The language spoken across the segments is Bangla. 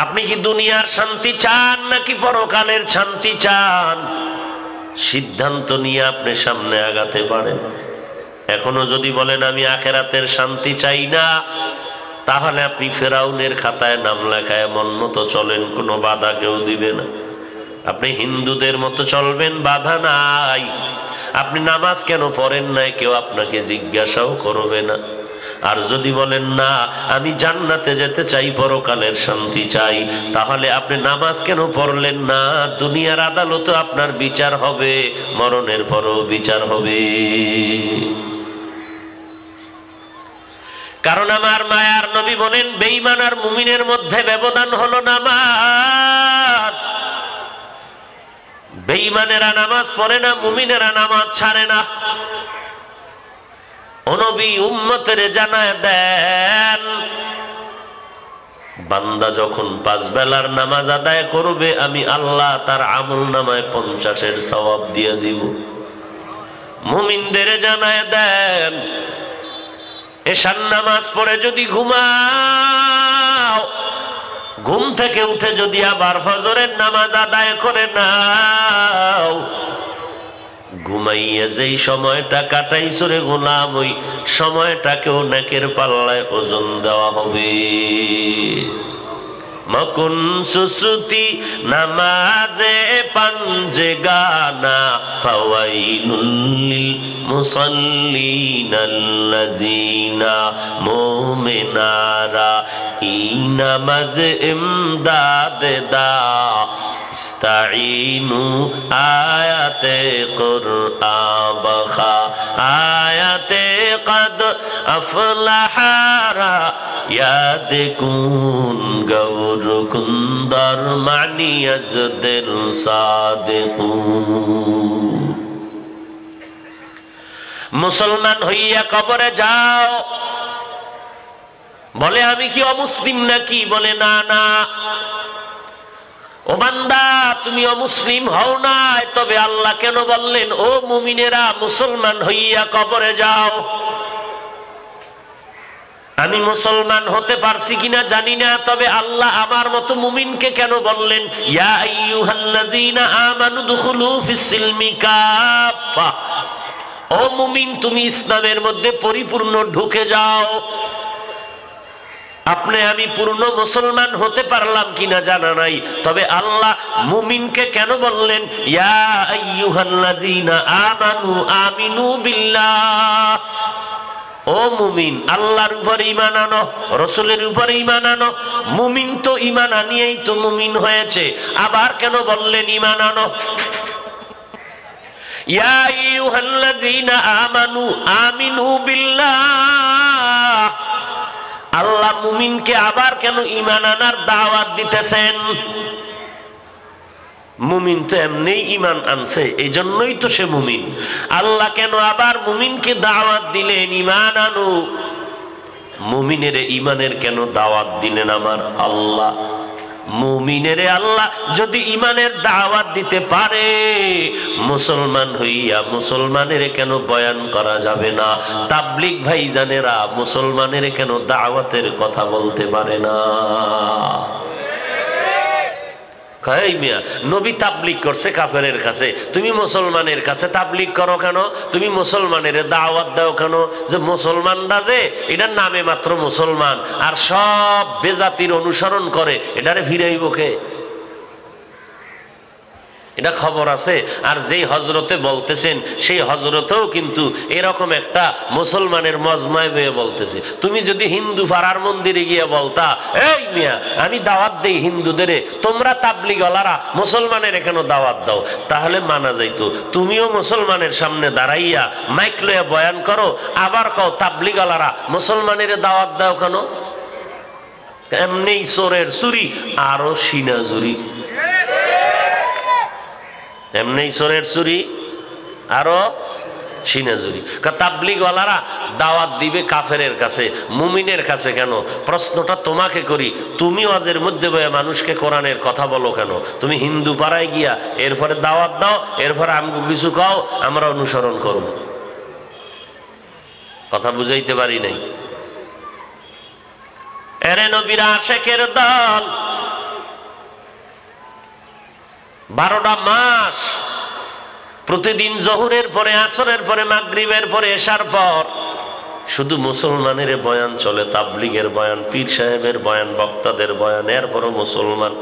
আপনি কি দুনিয়ার শান্তি চান নাকি পরকালের শান্তি চান? সিদ্ধান্ত নিয়ে আপনি সামনে আগাতে পারেন। এখনো যদি বলেন আমি আখিরাতের শান্তি চাই না, তাহলে আপনি ফেরাউনের খাতায় নাম লেখায় মন মতো চলেন, কোনো বাধা কেউ দিবে না। আপনি হিন্দুদের মতো চলবেন, বাধা নাই। আপনি নামাজ কেন পড়েন নাই, কেউ আপনাকে জিজ্ঞাসাও করবে না। আর যদি বলেন না আমি জান্নাতে যেতে চাই, পরকালের শান্তি চাই, তাহলে আপনি নামাজ কেন পড়লেন না? দুনিয়ার আদালতে আপনার বিচার হবে, মরণের পরও বিচার হবে। কারণ আমার মায়ার নবী বলেন, বেঈমান আর মুমিনের মধ্যে ব্যবধান হলো নামাজ। বেঈমানেরা নামাজ পড়ে না, মুমিনেরা নামাজ ছাড়ে না। ও নবী উম্মতের জানায় দেন, বান্দা যখন 5 বেলার নামাজ আদায় করবে, আমি আল্লাহ তার আমল নামায় 50-এর সওয়াব দিয়ে দিব। মুমিনদের জানায় দেন, এশার নামাজ পড়ে যদি ঘুমাও, ঘুম থেকে উঠে যদি আবার ফজরের নামাজ আদায় করে নাও, ঘুমাইয়া যেই সময়টা কাটাইছো রে গোলাম, ওই সময়টাকেও নেকের পাল্লায় ওজন দেওয়া হবে। মকুন সুসুতি নামাজে পাঞ্জে গানা, ফাওয়াইলুল লিল মুসাল্লিনাল্লাযীনা মুমিনারা ই নামাজ ইমদাদ দা ইস্তাঈনু আয়াতে কুরআন বখা আয়াতে কদ আফলাহারা ইয়াদ কুন গৌর কুন্দর মানি আজদের সাদিকু। মুসলমান হইয়া কবরে যাও, বলে আমি কি অমুসলিম নাকি? বলে না না। ও বান্দা, তুমি অমুসলিম হও নাই, তবে আল্লাহ কেন বললেন ও মুমিনেরা মুসলমান হইয়া কবরে যাও? আমি মুসলমান হতে পারছি কিনা জানি না, তবে আল্লাহ আমার মতো মুমিনকে কেন বললেন ইয়া আইয়ুহাল্লাযীনা আমানু দুখুলু ফিস-সিলমি কাফা? ও মুমিন, তুমি ইসলামের মধ্যে পরিপূর্ণ ঢুকে যাও। আপনি আমি পূর্ণ মুসলমান হতে পারলাম কিনা জানা নাই, তবে আল্লাহ মুমিনকে কেন বললেন ইয়া আইয়ুহাল্লাযীনা আমানু আমিনু বিল্লাহ? ও মুমিন, আল্লাহর উপর ঈমান আনো, রাসূলের উপর ঈমান আনো। মুমিন তো ঈমান আনিয়েই তো মুমিন হয়েছে, আবার কেন বললেন ঈমান আনো? ইয়া আইয়ুহাল্লাযীনা আমানু আমিনু বিল্লাহ। আল্লাহ মুমিনকে আবার কেন ঈমান আনার দাওয়াত দিতেছেন? মুমিন তো এমনি ঈমান আনছে, এই জন্যই তো সে মুমিন। আল্লাহ কেন আবার মুমিনকে দাওয়াত দিলেন ঈমান আনো? মুমিনের ঈমানের কেন দাওয়াত দিলেন আমার আল্লাহ? মুমিনের আল্লাহ যদি ঈমানের দাওয়াত দিতে পারে, মুসলমান হইয়া মুসলমানের কেন বয়ান করা যাবে না? তাবলীগ ভাইজানেরা মুসলমানের কেন দাওয়াতের কথা বলতে পারে না? নবী তাবলীগ করছে কাফেরের কাছে, তুমি মুসলমানের কাছে তাবলীগ করো কেন? তুমি মুসলমানের দাওয়াত দাও কেন? যে মুসলমানরা যে এটার নামে মাত্র মুসলমান, আর সব বেজাতির অনুসরণ করে, এটারে ফিরাইব কে? এটা খবর আছে। আর যেই হজরতে বলতেছেন সেই হজরতেও কিন্তু এরকম একটা মুসলমানের মজমায় বয়ে বলতেছে। তুমি যদি হিন্দু পাড়ার মন্দিরে গিয়ে বলতা, এই মিয়া আমি দাওয়াত দেই হিন্দুদের, তোমরা তাবলীগওয়ালারা মুসলমানের কেন দাওয়াত দাও, তাহলে মানা যাইতো। তুমিও মুসলমানের সামনে দাঁড়াইয়া মাইক লইয়া বয়ান করো, আবার কও তাবলীগওয়ালারা মুসলমানের দাওয়াত দাও কেন? এমনি চোরের চুরি আরো সিনা চুরি, এমনি চোরের চুরি আরো সিনাজুরি। তাবলীগওয়ালারা দাওয়াত দিবে কাফেরের কাছে, মুমিনের কাছে কেন? প্রশ্নটা তোমাকে করি, তুমি ওয়াজের মধ্যে বয়ে মানুষকে কোরআনের কথা বলো কেন? তুমি হিন্দু পাড়ায় গিয়া এরপরে দাওয়াত দাও, এরপরে আমগো কিছু কও, আমরা অনুসরণ করব। কথা বুঝাইতে পারি নাই? এরে নবীর আশিকের দল, 12টা মাস প্রতিদিন জোহরের পরে, আসরের পরে, মাগরিবের পরে, এশার পর শুধু মুসলমানের বয়ান চলে, তাবলীগের বয়ান, পীর সাহেবের বয়ান, বক্তাদের বয়ান। এরপরও মুসলমান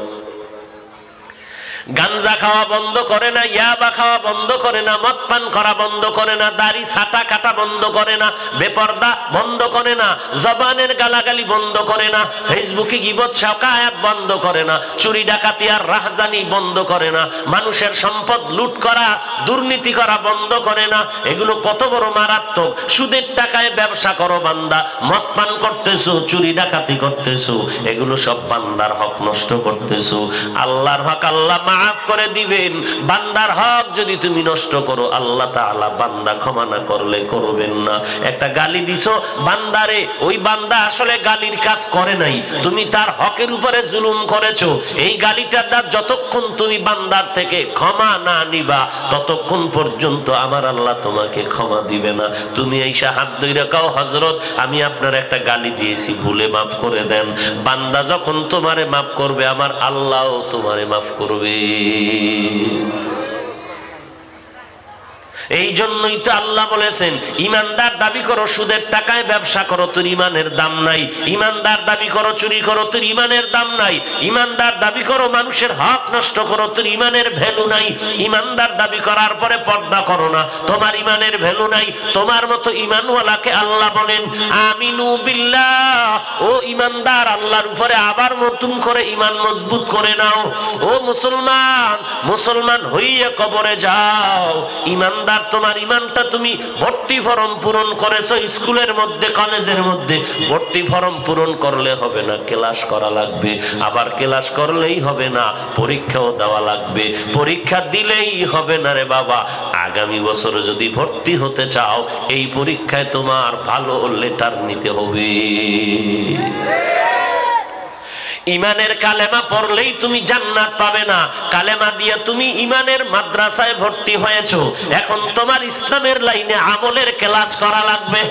গাঞ্জা খাওয়া বন্ধ করে না, ইয়াবা খাওয়া বন্ধ করে না, মদ পান করা বন্ধ করে না, দাড়ি ছাটা কাটা বন্ধ করে না, বেপর্দা বন্ধ করে না, জবানের গালাগালি বন্ধ করে না, ফেসবুকে গীবত শাকায়াত বন্ধ করে না, চুরি ডাকাতি আর রাহজানি বন্ধ করে না, মানুষের সম্পদ লুট করা, দুর্নীতি করা বন্ধ করে না। এগুলো কত বড় মারাত্মক। সুদের টাকায় ব্যবসা করো বান্দা, মদ পান করতেছো, চুরি ডাকাতি করতেছো, এগুলো সব বান্দার হক নষ্ট করতেছো। আল্লাহর হক আল্লাহ মাফ করে দিবেন। বান্দার হক যদি তুমি নষ্ট করো, আল্লাহ তাআলা বান্দা ক্ষমা না করলে করবেন না। একটা গালি দিছো বান্দারে, ওই বান্দা আসলে গালির কাজ করে নাই, তুমি তার হকের উপরে জুলুম করেছো। এই গালিটার দ্বারা যতক্ষণ তুমি বান্দার থেকে ক্ষমা না নিবা, ততক্ষণ পর্যন্ত আমার আল্লাহ তোমাকে ক্ষমা দিবে না। তুমি এই হাত ধইরা কাও, হযরত আমি আপনার একটা গালি দিয়েছি, ভুলে মাফ করে দেন। বান্দা যখন তোমারে মাফ করবে, আমার আল্লাহও তোমারে মাফ করবে। এই জন্যই তো আল্লাহ বলেছেন, ইমানদার দাবি করো সুদের টাকায় ব্যবসা করো, তোর ইমানের দাম নাই। ইমানদার দাবি করো চুরি করো, তোর ইমানের দাম নাই। ইমানদার দাবি করো মানুষের হক নষ্ট করো, তোর ইমানের ভ্যালু নাই। ইমানদার দাবি করার পরে পর্দা করো না, তোমার ইমানের ভ্যালু নাই। তোমার মতো ইমানওয়ালাকে আল্লাহ বলেন আমিনু বিল্লাহ, ও ইমানদার আল্লাহর উপরে আবার নতুন করে ইমান মজবুত করে নাও। ও মুসলমান, মুসলমান হইয়া কবরে যাও। ইমানদার তোমার ইমানটা তুমি ভর্তি ফরম পূরণ করেছো, স্কুলের মধ্যে কলেজের মধ্যে ভর্তি ফরম পূরণ করলে হবে না, ক্লাস করা লাগবে। আবার ক্লাস করলেই হবে না, পরীক্ষাও দেওয়া লাগবে। পরীক্ষা দিলেই হবে না রে বাবা, আগামী বছর যদি ভর্তি হতে চাও, এই পরীক্ষায় তোমার ভালো লেটার নিতে হবে। ইমানের কালেমা পড়লেই তুমি জান্নাত পাবে না। কালেমা দিয়ে তুমি ইমানের মাদ্রাসায় ভর্তি হয়েছো, এখন তোমার ইসলামের লাইনে আমলের ক্লাস করা লাগবে।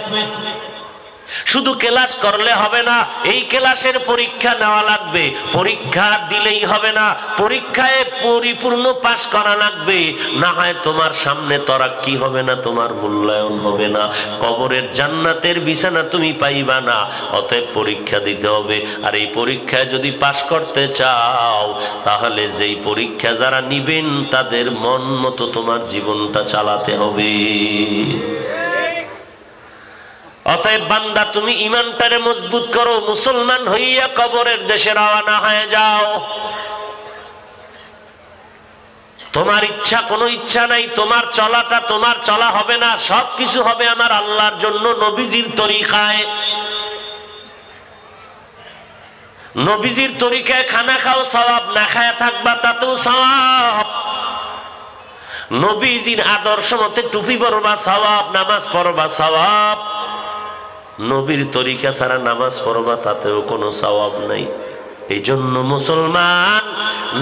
শুধু ক্লাস করলে হবে না, এই ক্লাসের পরীক্ষা নেওয়া লাগবে। পরীক্ষা দিলেই হবে না, পরীক্ষায় পরিপূর্ণ পাশ করা লাগবে। না হয় তোমার সামনে তরাক্কি হবে না, তোমার মূল্যায়ন হবে না, কবরের জান্নাতের বিছানা তুমি পাইবা না। অতএব পরীক্ষা দিতে হবে। আর এই পরীক্ষায় যদি পাশ করতে চাও, তাহলে যেই পরীক্ষা যারা নিবেন তাদের মন মতো তোমার জীবনটা চালাতে হবে। অতএব বান্দা তুমি ইমানটারে মজবুত করো, মুসলমান হইয়া কবরের দেশে রওনা হয়ে যাও। তোমার ইচ্ছা কোনো ইচ্ছা নাই, তোমার চলাটা তোমার চলা হবে না, সবকিছু হবে আমার আল্লাহর জন্য, নবীজির তরিকায়। নবীজির তরিকায় খানা খাও সওয়াব, না খায়া থাকবা তাতেও সওয়াব। নবীজির আদর্শ মতে টুপি পরবা সওয়াব, নামাজ পড়বা সওয়াব। নবীর তরিকা ছাড়া নামাজ পড়বা, তাতেও কোনো সওয়াব নাই। এই জন্য মুসলমান,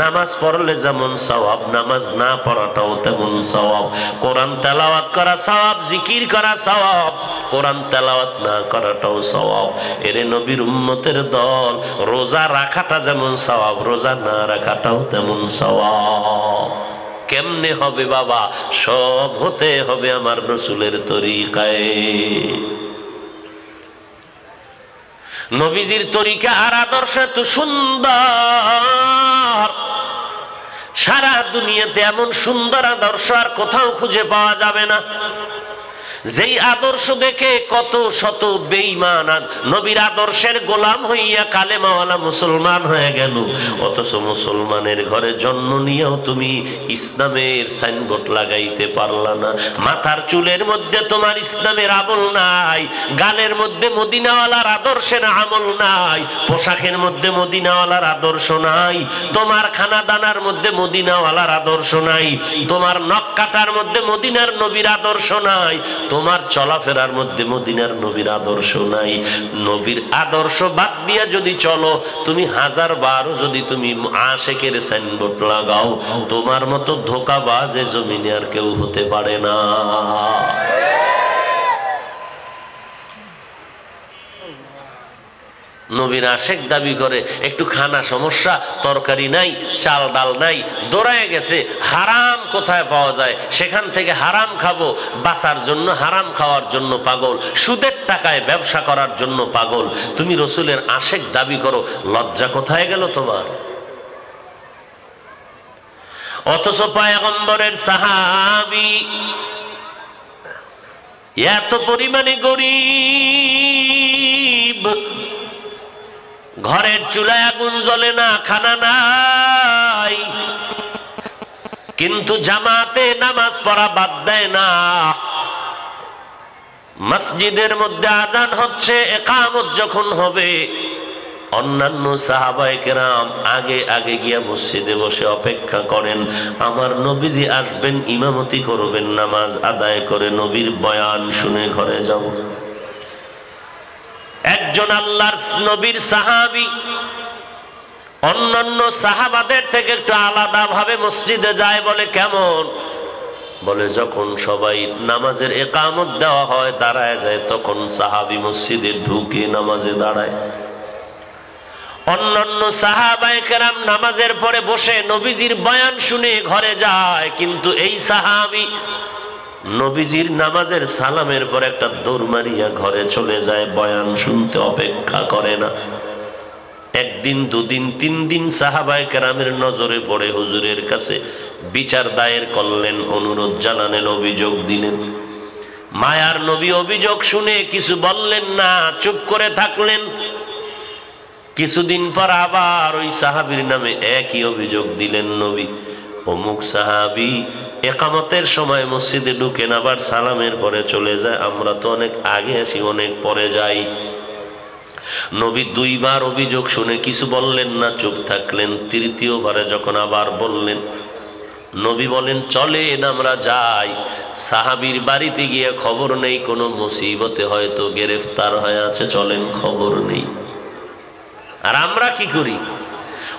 নামাজ পড়লে যেমন সওয়াব, নামাজ না পড়াটাও তেমন সওয়াব। কোরআন তেলাওয়াত করা সওয়াব, জিকির করা সওয়াব, কোরআন তেলাওয়াত না করাটাও সওয়াব। এরে নবীর উম্মতের দল, রোজা রাখাটা যেমন সওয়াব, রোজা না রাখাটাও তেমন সওয়াব। কেমনে হবে বাবা? সব হতে হবে আমার রাসূলের তরিকায়। নবীজির তরিকা আর আদর্শ এত সুন্দর, সারা দুনিয়াতে এমন সুন্দর আদর্শ আর কোথাও খুঁজে পাওয়া যাবে না। যেই আদর্শ দেখে কত শত বেঈমান আজ নবীর আদর্শের গোলাম হইয়া কালেমাওয়ালা মুসলমান হয়ে গেল। অথচ মুসলমানের ঘরে জন্ম নিয়েও তুমি ইসলামের সাইনবোর্ড লাগাইতে পারলা না। মাথার চুলের মধ্যে তোমার ইসলামের আমল নাই, গালের মধ্যে মদিনাওয়ালার আদর্শের আমল নাই, পোশাকের মধ্যে মদিনাওয়ালার আদর্শ নাই, তোমার খানা দানার মধ্যে মদিনাওয়ালার আদর্শ নাই, তোমার নখ কাটার মধ্যে মদিনার নবীর আদর্শ নাই, তোমার চলাফেরার মধ্যে মদিনার নবীর আদর্শ নাই। নবীর আদর্শ বাদ দিয়া যদি চলো, তুমি 1000 বার যদি তুমি আশেকের সাইনবোর্ড লাগাও, তোমার মতো ধোঁকাবাজ এ জমিনে আর কেউ হতে পারে না। নবীর আশেক দাবি করে, একটু খানা সমস্যা, তরকারি নাই, চাল ডাল নাই, দৌড়ায় গেছে হারাম কোথায় পাওয়া যায় সেখান থেকে হারাম খাবো, বাঁচার জন্য হারাম খাওয়ার জন্য পাগল, সুদের টাকায় ব্যবসা করার জন্য পাগল। তুমি রসুলের আশেক দাবি করো, লজ্জা কোথায় গেল তোমার? অথচ পয়গম্বরের সাহাবী এত পরিমাণে গরীব, ঘরের চুলায় আগুন জ্বলে না, খানা নাই, কিন্তু জামাতে নামাজ পড়া বাদ দেয় না। মসজিদের মধ্যে আজান হচ্ছে, ইকামত যখন হবে অন্যান্য সাহাবায়ে কেরাম আগে আগে গিয়া মসজিদে বসে অপেক্ষা করেন, আমার নবীজি আসবেন, ইমামতি করবেন, নামাজ আদায় করে নবীর বয়ান শুনে ঘরে যাব। একজন আল্লাহর নবীর সাহাবী অন্যান্য সাহাবাদের থেকে একটু আলাদা ভাবে মসজিদে যায়। বলে কেমন? বলে যখন সবাই নামাজের ইকামত দেওয়া হয়, দাঁড়ায় যায়, তখন সাহাবী মসজিদে ঢুকে নামাজে দাঁড়ায়। অন্যান্য সাহাবায়ে কেরাম নামাজের পরে বসে নবীজির বয়ান শুনে ঘরে যায়, কিন্তু এই সাহাবী নবীজির নামাজের সালামের পর একটা দৌড় মারিয়া ঘরে চলে যায়, বয়ান শুনতে অপেক্ষা করে না। একদিন, দুদিন, 3 দিন সাহাবায়ে কেরামের নজরে পড়ে, হুজুরের কাছে বিচার দায়ের করলেন, অনুরোধ জানালেন, অভিযোগ দিলেন। মায়ার নবী অভিযোগ শুনে কিছু বললেন না, চুপ করে থাকলেন। কিছুদিন পর আবার ওই সাহাবীর নামে একই অভিযোগ দিলেন, নবী অমুক সাহাবী ইকামতের সময় মসজিদে ঢুকেন, আবার সালামের পরে চলে যায়, আমরা তো অনেক আগে আসি, অনেক পরে যাই। নবী 2 বার অভিযোগ শুনে কিছু বললেন না, চুপ থাকলেন। তৃতীয়বারে যখন আবার বললেন, নবী বলেন চলেন আমরা যাই। সাহাবীর বাড়িতে গিয়ে খবর নেই, কোনো মুসিবতে হয়তো গ্রেফতার হয়ে আছে, চলেন খবর নেই। আর আমরা কি করি?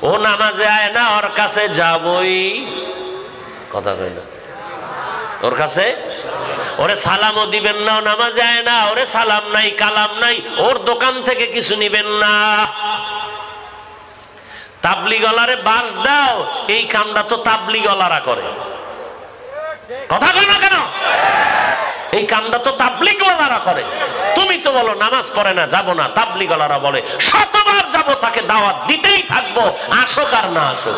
ও নামাজে আয় না, ওর কাছে যাবই, কথা কয় না, ওর কাছে ওরে সালামও দিবেন না, নামাজে আয় না, ওরে সালাম নাই কালাম নাই, ওর দোকান থেকে কিছু নিবেন না। তাবলিগলারে বাস দাও, এই কামটা তো তাবলিগলারা করে, কথা কয় না কেন? এই কামটা তো তাবলিগলারা করে। তুমি তো বলো নামাজ পড়ে না, যাব না, তাবলিগলারা বলে শতবার যাব, তাকে দাওয়াত দিতেই থাকবো, আসুক আর না আসুক।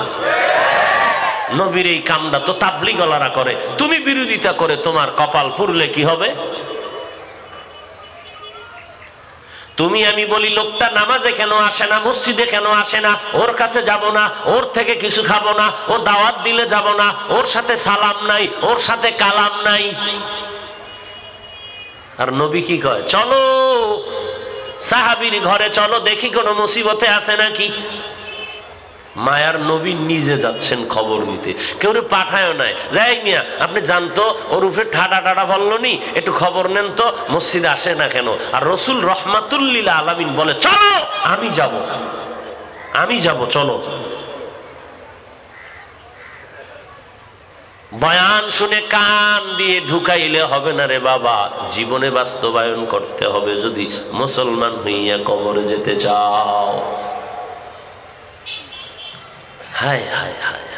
নবীর এই কামটা তো তাবলিগলারা করে, তুমি বিরোধিতা করে তোমার কপাল পুরলে কি হবে? তুমি আমি বলি লোকটা নামাজে কেন আসে না, মসজিদে কেন আসে না, ওর কাছে যাব না, ওর থেকে কিছু খাবো না, ও দাওয়াত দিলে যাব না, ওর সাথে সালাম নাই, ওর সাথে কালাম নাই। আর নবী কি কয়? চলো সাহাবীর ঘরে চলো, দেখি কোনো মুসিবতে আছে নাকি। মায়ার নবী নিজে যাচ্ছেন খবর নিতে, কেউ পাঠায় নাই, যাই মিয়া আপনি জানতো ওর উপরে ঠাডা টাডা বললো নি, একটু খবর নেন তো মসজিদে আসে না কেন। আর রসুল রহমাতুল্লিল আলামিন বলে চলো, আমি যাব, আমি যাব, চলো। বয়ান শুনে কান দিয়ে ঢুকাইলে হবে না রে বাবা, জীবনে বাস্তবায়ন করতে হবে যদি মুসলমান হইয়া কবরে যেতে চাও। হায় হায় হায়,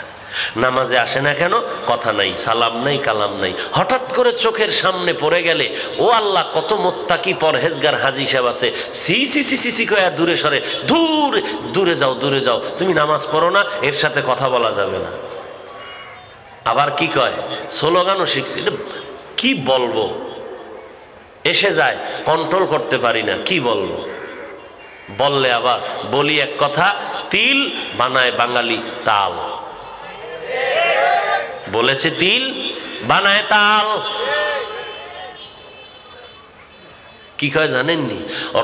নামাজে আসে না কেন, কথা নাই, সালাম নাই, কালাম নাই। হঠাৎ করে চোখের সামনে পড়ে গেলে, ও আল্লাহ কত মুত্তাকি পরহেজগার হাজী সাহেব আছে, সি সি সি সি সি কয়া দূরে সরে, দূরে দূরে যাও, দূরে যাও, তুমি নামাজ পড়ো না, এর সাথে কথা বলা যাবে না। আবার কি কয়, স্লোগানও শিখছি, কি বলবো, এসে যায়, কন্ট্রোল করতে পারি না, কি বলবো। বললে আবার বলি এক কথা, তিল বানায় বাঙালি তাল, বলেছে তিল বানায় তাল। কি কয় জানেননি?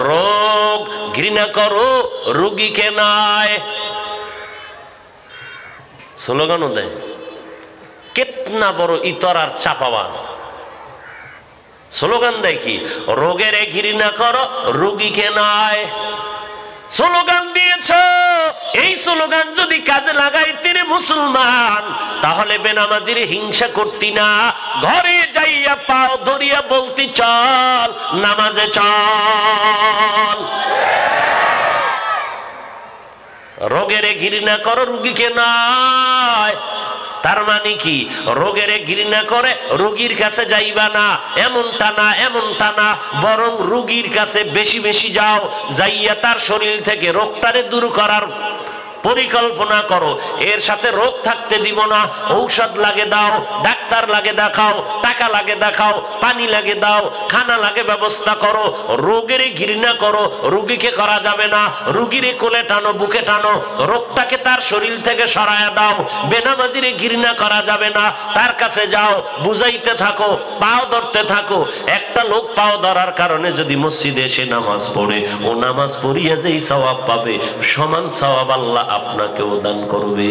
রোগ ঘৃণা করো, রোগীকে নয়। স্লোগানও দেয়, কেতনা বড় ইতর আর চাপাবাজ। স্লোগান দেয় কি, রোগের ঘৃণা করো, রোগীকে নয়। স্লোগান দিয়েছ, এই স্লোগান যদি কাজে লাগাইতে রে মুসলমান, তাহলে বেনামাজির হিংসা করতি না, ঘরে যাইয়া পাও ধরিয়া বলতি চল নামাজে চল। রোগের ঘৃণা করো, রুগীকে নয়। তার মানে কি? রোগের ঘৃণা করে রোগীর কাছে যাইবা না, এমনটা না, এমনটা না, বরং রোগীর কাছে বেশি বেশি যাও, যাইয়া তার শরীর থেকে রোগটারে দূর করার পরিকল্পনা করো। এর সাথে রোগ থাকতে দিব না, ঔষধ লাগে দাও, ডাক্তার লাগে দেখাও, টাকা লাগে দেখাও, পানি লাগে দাও, খানা লাগে ব্যবস্থা করো। রোগের ঘৃণা করো, রোগীকে করা যাবে না। রোগীর কোলে টানো, বুকে টানো, রোগটাকে তার শরীর থেকে সরায়া দাও। বেনামাজিরে ঘৃণা করা যাবে না, তার কাছে যাও, বুঝাইতে থাকো, পাও ধরতে থাকো। একটা লোক পাও ধরার কারণে যদি মসজিদে এসে নামাজ পড়ে, ও নামাজ পড়িয়া যেই সওয়াব পাবে, সমান সওয়াব আল্লাহ আপনাকেও দান করবে।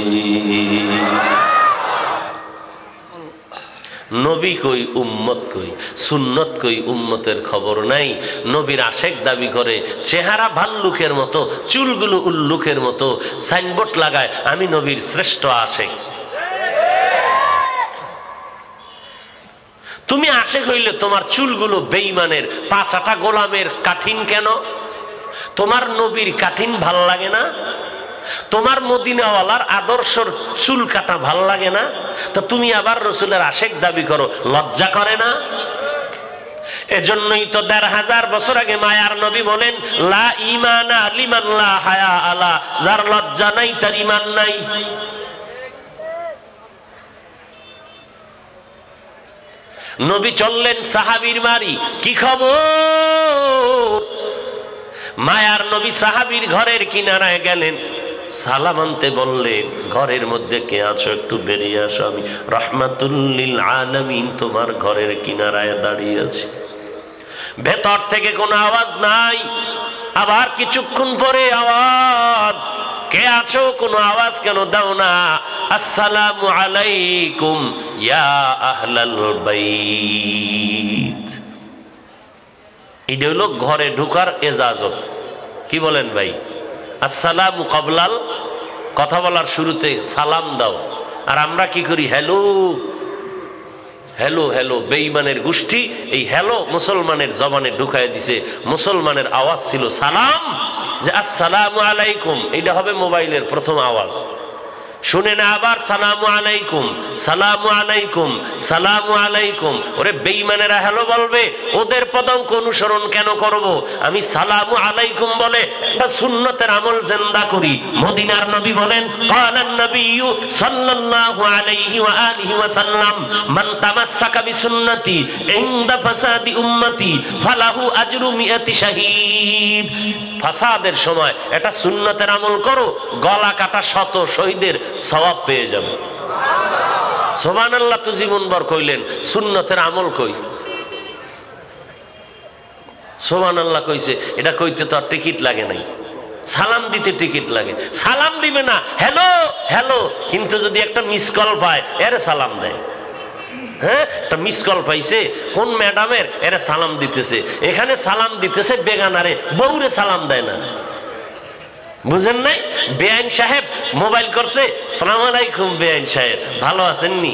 নবী কই, উম্মত কই, সুন্নত কই, উম্মতের খবর নাই। নবীর আশেক দাবি করে, চেহারা ভাল্লুকের মতো, চুলগুলো উল্লুকের মতো, সাইনবোর্ড লাগায় আমি নবীর শ্রেষ্ঠ আশেক। তুমি আশেক হইলে তোমার চুলগুলো বেঈমানের, পাঁচাটা গোলামের কাঠিন কেন? তোমার নবীর কাঠিন ভাল লাগে না? তোমার মদিনাওয়ালার আদর্শর চুল কাটা ভাল লাগে না? তা তুমি আবার রসুলের আশেক দাবি করো, লজ্জা করে না? এজন্যই তো ১৫০০ বছর আগে মায়ার নবী বলেন, লা ঈমানা লিমান লা হায়া আলা, যার লজ্জা নাই তার ঈমান নাই। নবী চললেন সাহাবীর বাড়ি, কি খবর? মায়ার নবী সাহাবীর ঘরের কিনারায় গেলেন, সালাম আনতে বললেন, ঘরের মধ্যে কে আছো একটু বেরিয়ে আসো, আমি রাহমাতুল লিল আলামিন তোমার ঘরের কিনারায় দাঁড়িয়ে আছি। ভেতর থেকে কোনো আওয়াজ নাই। আবার কিছুক্ষণ পরে আওয়াজ, কে আছো? কোনো আওয়াজ কেন দাও না? আসসালামু আলাইকুম ইয়া আহলাল বাইত। এটা হলো ঘরে ঢোকার এজাজত। কি বলেন ভাই? আসসালামু কাবলাল, কথা বলার শুরুতে সালাম দাও। আর আমরা কি করি? Hello hello hello. বেঈমানের গোষ্ঠী এই হ্যালো মুসলমানের জবানে ঢুকায় দিছে। মুসলমানের আওয়াজ ছিল সালাম, যে আসসালামু আলাইকুম, এটা হবে মোবাইলের প্রথম আওয়াজ। শুনে না আবার সালামু আলাইকুম, সালামু আলাইকুম, সালামু আলাইকুম। ওরে বেঈমানেরা হ্যালো বলবে, ওদের পদাঙ্ক অনুসরণ কেন করব? আমি সালামু আলাইকুম বলে একটা সুন্নতের আমল জিন্দা করি। মদিনার নবী বলেন, ক্বালান নবিয়্যু সাল্লাল্লাহু আলাইহি ওয়া আলিহি ওয়া সাল্লাম, মান তামাসসাকা বিসুন্নতি ইনদা ফাসাদি উম্মতি ফালাহু আজরু মিআতি শাহীদ। ফাসাদের সময় একটা সুন্নতের আমল করো, গলা কাটা 100 শহীদের সওয়াব পেয়ে যাবে। সুবহানাল্লাহ। তো জীবনভর কইলেন, সুন্নতের আমল কই? সুবহানাল্লাহ কইছে, এটা কইতে তো আর টিকিট লাগে নাই, সালাম দিতে টিকিট লাগে। সালাম দিবে না, হ্যালো হ্যালো, কিন্তু যদি একটা মিস কল পায়, এরে সালাম দেয়। হ্যাঁ, একটা মিস কল পাইছে কোন ম্যাডামের, এরে সালাম দিতেছে। এখানে সালাম দিতেছে বেগানারে, বউরে সালাম দেয় না। বুঝেন নাই? বেআইন সাহেব মোবাইল করছে, আসসালামু আলাইকুম বেআইন সাহেব, ভালো আছেননি?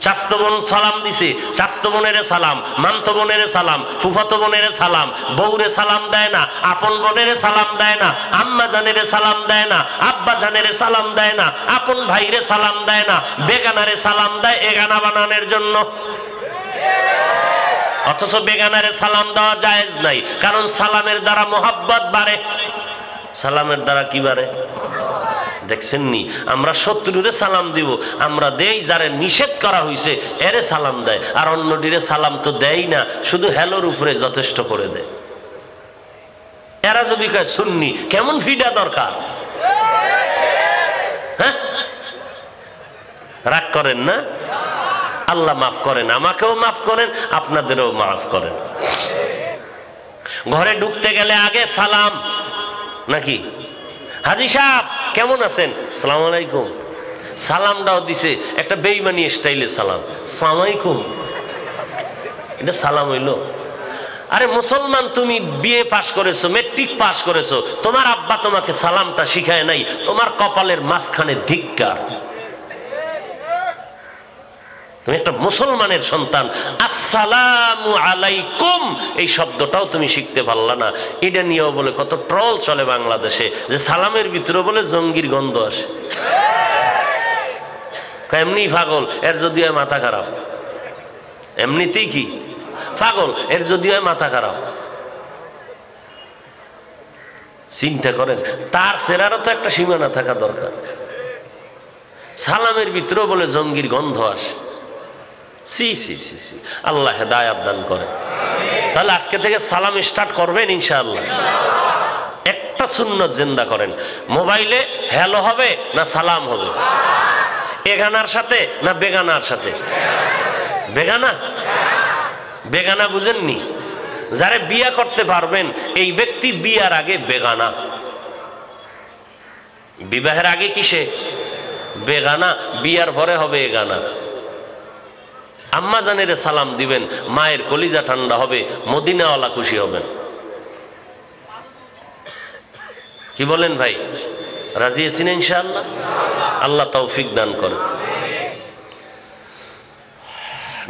চাস্তো বোন সালাম দিছে, চাস্তো বোনের সালাম, মামতো বোনের সালাম, ফুফাতো বোনের সালাম, বউরে সালাম দেয় না, আপন বোনের সালাম দেয় না, আম্মা জানের সালাম দেয় না, আব্বা জানের সালাম দেয় না, আপন ভাইরে সালাম দেয় না, বেগানারে সালাম দেয় এগানা বানানোর জন্য। অথচ বেগানারে সালাম দেওয়া জায়েজ নাই, কারণ সালামের দ্বারা মোহাব্বত বাড়ে। সালামের দ্বারা কি বাড়ে? দেখছেন নি? আমরা শত্রুরে সালাম দিব, আমরা দেই যারে নিষেধ করা হয়েছে এরে সালাম দেয়, আর অন্যটিরে সালাম তো দেয় না, শুধু হ্যালোর উপরে যথেষ্ট করে দেয়। এরা যদি কয় সুন্নি, কেমন ফিডা দরকার? হ্যাঁ, রাগ করেন না? আল্লাহ মাফ করেন, আমাকেও মাফ করেন, আপনাদেরও মাফ করেন। ঘরে ঢুকতে গেলে আগে সালাম নাকি? হাজি সাহেব কেমন আছেন? আসসালামু আলাইকুম। সালামটাও দিছে একটা বেঈমানি স্টাইলে সালাম, আসসালামু আলাইকুম। এটা সালাম হইল? আরে মুসলমান, তুমি বিএ পাশ করেছো, মেট্রিক পাশ করেছো, তোমার আব্বা তোমাকে সালামটা শিখায় নাই, তোমার কপালের মাঝখানে ধিক্কার। তুমি একটা মুসলমানের সন্তান, আসসালামু আলাইকুম এই শব্দটাও তুমি শিখতে পারলা না। এটা নিয়েও বলে কত ট্রল চলে বাংলাদেশে, যে সালামের ভিতরে বলে জঙ্গির গন্ধ আসে। এমনি পাগল, এর যদি হয় মাথা খারাপ। এমনিতেই কি পাগল, এর যদি হয় মাথা খারাপ। চিন্তা করেন, তার চেহারারও তো একটা সীমানা থাকা দরকার। সালামের ভিতরেও বলে জঙ্গির গন্ধ আসে। সি সি সি সি, আল্লাহ হেদায়েত দান করে। তাহলে আজকে থেকে সালাম স্টার্ট করবেন ইনশাআল্লাহ। একটা সুন্নত জিন্দা করেন, মোবাইলে হ্যালো হবে না সালাম হবে? এগানার সাথে না বেগানার সাথে? বেগানা। বেগানা বুঝেননি? যারা বিয়া করতে পারবেন এই ব্যক্তি বিয়ার আগে বেগানা, বিবাহের আগে কিসে বেগানা, বিয়ার পরে হবে এগানা। আম্মা জানের সালাম দিবেন, মায়ের কলিজা ঠান্ডা হবে, মদিনাওয়ালা খুশি হবেন। কি বলেন ভাই, রাজি আছেন ইনশাআল্লাহ? আল্লাহ তৌফিক দান করেন।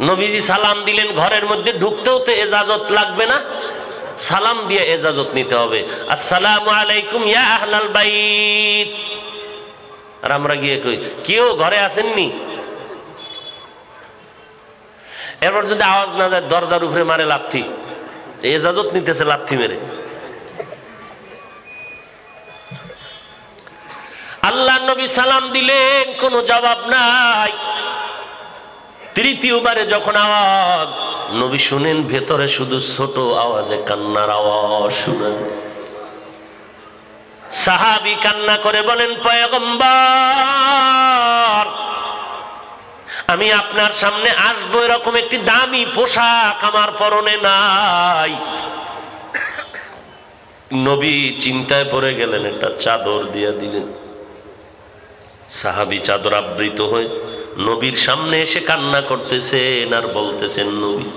নবীজি সালাম দিলেন, ঘরের মধ্যে ঢুকতেও তো এজাজত লাগবে না, সালাম দিয়ে এজাজত নিতে হবে। আসসালামু আলাইকুম ইয়া আহলাল বাইত। আর আমরা গিয়ে কই, কেউ ঘরে আসেননি? এরপর যদি আওয়াজ না যায় দরজার উপরে মারে লাথি, এজাজত নিতেছে লাথি মেরে। আল্লাহ নবী সালাম দিলেন, কোনো জবাব নাই। তৃতীয়বারে যখন আওয়াজ নবী শুনেন, ভেতরে শুধু ছোট আওয়াজে কান্নার আওয়াজ শুনেন। সাহাবী কান্না করে বলেন, পয়গম্বর আমি আপনার সামনে আসবো, এরকম একটি দামি পোশাক আমার পরনে নাই। নবী চিন্তায় পড়ে গেলেন, একটা চাদর দিয়ে দিলেন। সাহাবী চাদর আবৃত হয়ে নবীর সামনে এসে কান্না করতেছেন আর বলতেছেন, নবী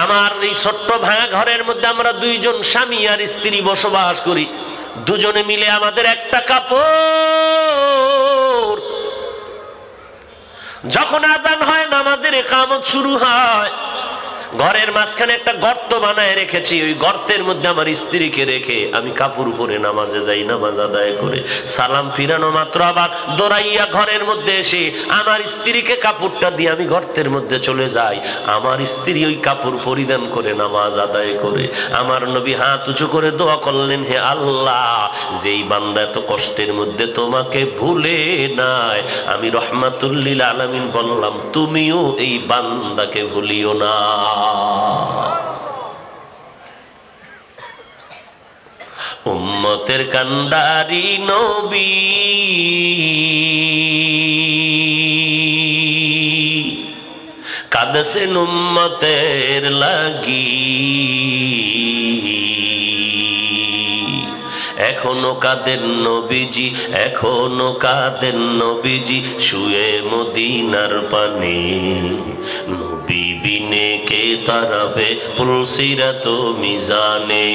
আমার এই ছোট্ট ভাঙা ঘরের মধ্যে আমরা দুইজন স্বামী আর স্ত্রী বসবাস করি, দুজনে মিলে আমাদের একটা কাপড়। যখন আজান হয়, নামাজের ইকামত শুরু হয়, ঘরের মাঝখানে একটা গর্ত বানায় রেখেছি, ওই গর্তের মধ্যে আমার স্ত্রীকে রেখে আমি কাপড় উপরে নামাজে যাই, নামাজ আদায় করে সালাম ফিরানো মাত্র আবার দৌড়াইয়া ঘরের মধ্যে এসে আমার স্ত্রীকে কাপড়টা দিয়ে আমি গর্তের মধ্যে চলে যাই। আমার স্ত্রী ওই কাপড় পরিধান করে নামাজ আদায় করে। আমার নবী হাত উঁচু করে দোয়া করলেন, হে আল্লাহ, যেই বান্দা এত কষ্টের মধ্যে তোমাকে ভুলে নাই, আমি রহমাতুল লিল আলামিন বললাম, তুমিও এই বান্দাকে ভুলিও না। উম্মতের কান্ডারি নবী কাঁদছেন উম্মতের লাগি, এখনো কাঁদেন নবীজি, এখনো কাঁদেন নবীজি, শুয়ে মদিনার পানে। নবী বিনে কে তারাবে পুলসিরাত মিজানে,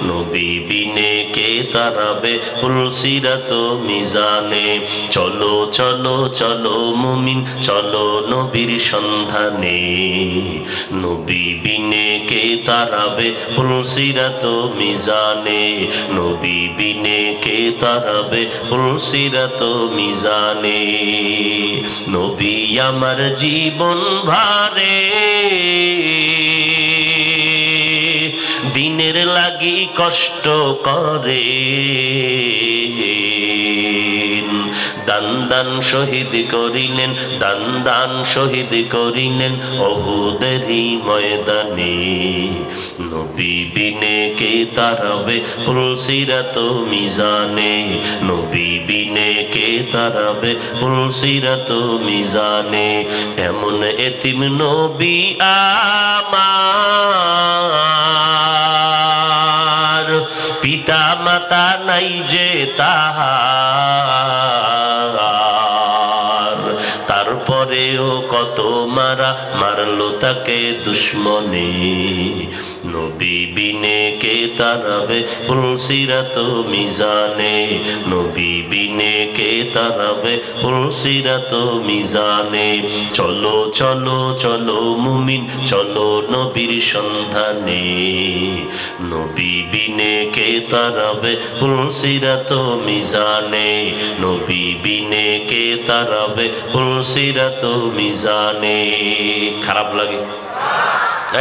নবী বিনে কে তারাবে পুলসিরাত মিজানে। চলো চলো চলো মুমিন, চলো নবীর সন্ধানে, নবী বিনে কে তারাবে পুলসিরাত মিজানে, নবী বিনে কে তারাবে পুলসিরাত মিজানে। নবী আমার জীবন ভারে, দিনের লাগি কষ্ট করে, দান দান শহীদ করিলেন, দান দান শহীদ করিলেন উহুদেরই ময়দানে। নবী বিনে কে তারাবে পুলসিরাত মিজানে, নবী বিনে কে তারাবে পুলসিরাত মিজানে। এমন এতিম নবী আমার, পিতা মাতা নাই যে তাহার, তারপরেও কত মারা মারলো তাকে দুশ্মনে। নবী বিনে কে তারাবে পুলসিরাত মিজানে, নবী বিনে কে তারাবে পুলসিরাত মিজানে। চলো চলো চলো মুমিন চলো নবীর সন্ধানে, নবী বিনে কে তারাবে পুলসিরাত মিজানে, নবী বিনে কে তারাবে পুলসিরাত মিজানে। খারাপ লাগে?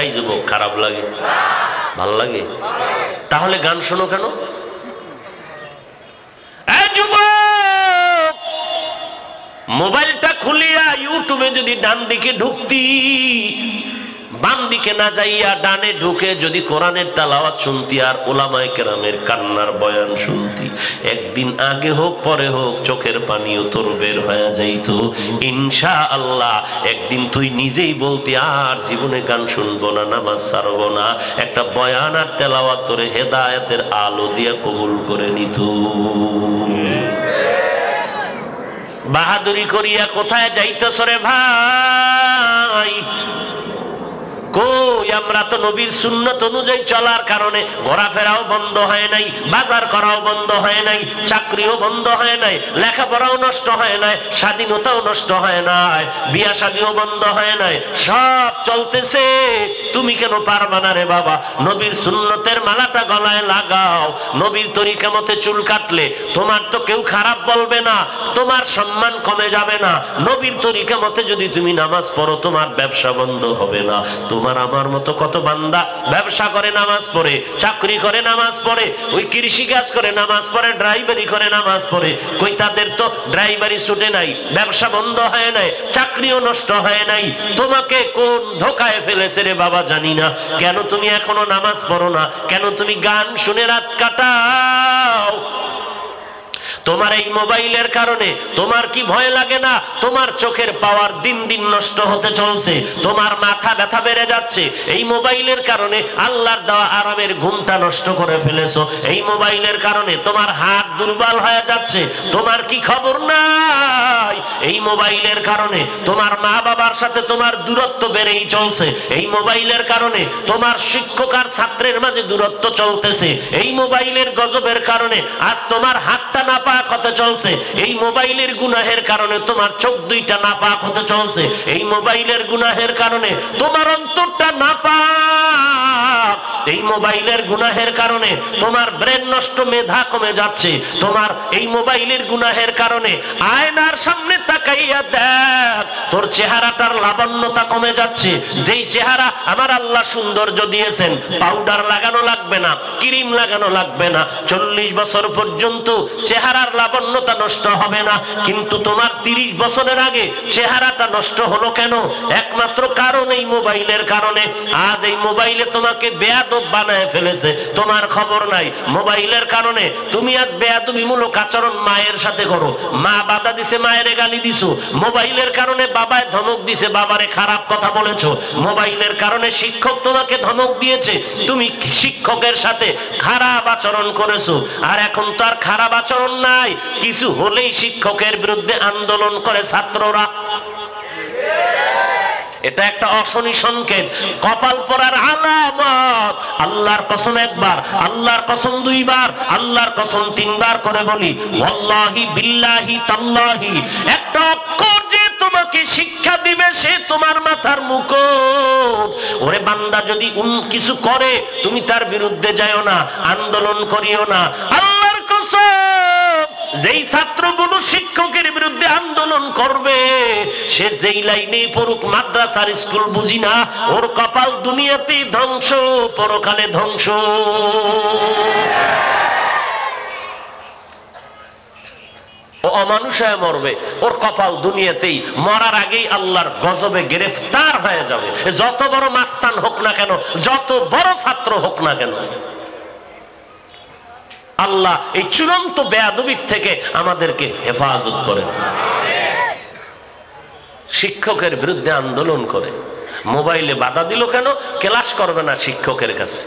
এই যুবক, খারাপ লাগে? ভাল লাগে? তাহলে গান শোনো কেন? এই যুবক, মোবাইলটা খুলিয়া ইউটিউবে যদি ডান দিকে ঢুকতি, বাম দিকে না যাইয়া ডানে ঢুকে যদি কোরআনের তেলাওয়াত শুনতি আর উলামায়ে কেরামের কান্নার বয়ান শুনতি, একদিন আগে হোক পরে হোক চোখের পানিও তোর বের হয়ে যাইত ইনশাআল্লাহ। একদিন তুই নিজেই বলতি আর জীবনে গান শুনবো না, নামাজ ছাড়বো না। একটা বয়ান আর তেলাওয়াত তোরে হেদায়েতের আলো দিয়া কবুল করে নিত। বাহাদুরি করিয়া কোথায় যাইতেছ রে ভাই? কই, আমরা তো নবীর সুন্নাত অনুযায়ী চলার কারণে ঘোরাফেরাও বন্ধ হয় নাই, বাজার করাও বন্ধ হয় নাই, চাকরিও বন্ধ হয় নাই, লেখাপড়াও নষ্ট হয় নাই, স্বাধীনতাও নষ্ট হয় নাই, বিয়া শাদীও বন্ধ হয় নাই, সব চলতেছে। তুমি কেন পারবা না রে বাবা? নবীর সুন্নতের মালাটা গলায় লাগাও। নবীর তরিকা মতে চুল কাটলে তোমার তো কেউ খারাপ বলবে না, তোমার সম্মান কমে যাবে না। নবীর তরিকা মতে যদি তুমি নামাজ পড়ো তোমার ব্যবসা বন্ধ হবে না। তোমার আমার মতো কত বান্দা ব্যবসা করে নামাজ পড়ে, চাকরি করে নামাজ পড়ে, ওই কৃষি কাজ করে নামাজ পড়ে, ড্রাইভারি করে নামাজ পড়ে। কই, তাদের তো ড্রাইভারি ছুটে নাই, ব্যবসা বন্ধ হয় নাই, চাকরিও নষ্ট হয় নাই। তোমাকে কোন ধোকায় ফেলেছে রে বাবা জানি না। কেন তুমি এখনো নামাজ পড়ো না? কেন তুমি গান শুনে রাত কাটাও? তোমার এই মোবাইলের কারণে তোমার কি ভয় লাগে না? তোমার চোখের পাওয়ার দিন দিন নষ্ট হতে চলছে, তোমার মাথা ব্যথা বেড়ে যাচ্ছে। এই মোবাইলের কারণে আল্লাহর দেওয়া আরামের ঘুমটা নষ্ট করে ফেলেছো। এই মোবাইলের কারণে তোমার হাত দুর্বল হয়ে যাচ্ছে, তোমার কি খবর নাই? এই মোবাইলের কারণে তোমার মা বাবার সাথে তোমার দূরত্ব বেড়েই চলছে। এই মোবাইলের কারণে তোমার শিক্ষক আর ছাত্রের মাঝে দূরত্ব চলতেছে। এই মোবাইলের গজবের কারণে আজ তোমার হাতটা নাপাক হতে চলছে। এই মোবাইলের গুনাহের কারণে তোমার চোখ দুইটা নাপাক হতে চলছে। এই মোবাইলের গুনাহের কারণে তোমার অন্তরটা নাপাক। এই মোবাইলের গুনাহের কারণে তোমার ব্রেন নষ্ট, মেধা কমে যাচ্ছে। তোমার এই মোবাইলের গুনাহের কারণে আয়নার সামনে তাকাইয়া দেখ, তোর চেহারাটার লাবণ্যতা কমে যাচ্ছে। যেই চেহারা আমার আল্লাহ সৌন্দর্য দিয়েছেন, পাউডার লাগানো লাগবে না, ক্রিম লাগানো লাগবে না, 40 বছর পর্যন্ত চেহারার লাবণ্যতা নষ্ট হবে না। কিন্তু তোমার 30 বছরের আগে চেহারাটা নষ্ট হলো কেন? একমাত্র কারণ এই মোবাইলের কারণে। আজ এই মোবাইলে তোমাকে বেয়াদব বানায় ফেলেছে, তোমার খবর নাই। মোবাইলের কারণে তুমি আজ বেয়াদবিমূলক আচরণ মায়ের সাথে করো, মা বাধা দিছে, মায়ের গালি দিছো। মোবাইলের কারণে বাবায় ধমক দিছে, বাবারে খারাপ কথা বলেছো। মোবাইলের কারণে শিক্ষক তোমাকে ধমক দিয়েছে, তুমি শিক্ষকের সাথে খারাপ আচরণ করেছো। আর এখন তো আর খারাপ আচরণ নাই, কিছু হলেই শিক্ষকের বিরুদ্ধে আন্দোলন করে ছাত্ররা। এটা একটা অশনি সংকেত, কপাল পরার আলামত। আল্লাহর কসম একবার, আল্লাহর কসম দুইবার, আল্লাহর কসম তিনবার করে বলি, ওয়াল্লাহি বিল্লাহি তাল্লাহি, একটা অক্ষর যে তোমাকে শিক্ষা দিবে সে তোমার মাথার মুকুট। ওরে বান্দা, যদি কিছু করে তুমি তার বিরুদ্ধে যাও না, আন্দোলন করিও না। আল্লাহর কসম, যেই ছাত্রগুলো শিক্ষকের বিরুদ্ধে আন্দোলন করবে সে যেই লাইনে পড়ুক, মাদ্রাসার স্কুল বুঝি না, ওর কপাল দুনিয়াতেই ধ্বংস, পরকালে ধ্বংস। ও অমানুষ হয়ে মরবে, ওর কপাল দুনিয়াতেই, মরার আগেই আল্লাহর গজবে গ্রেফতার হয়ে যাবে। যত বড় মাস্তান হোক না কেন, যত বড় ছাত্র হোক না কেন। আল্লাহ এই চূড়ান্ত বেয়াদবির থেকে আমাদেরকে হেফাজত করেন। শিক্ষকের বিরুদ্ধে আন্দোলন করে মোবাইলে বাধা দিল কেন? ক্লাস করবে না শিক্ষকের কাছে।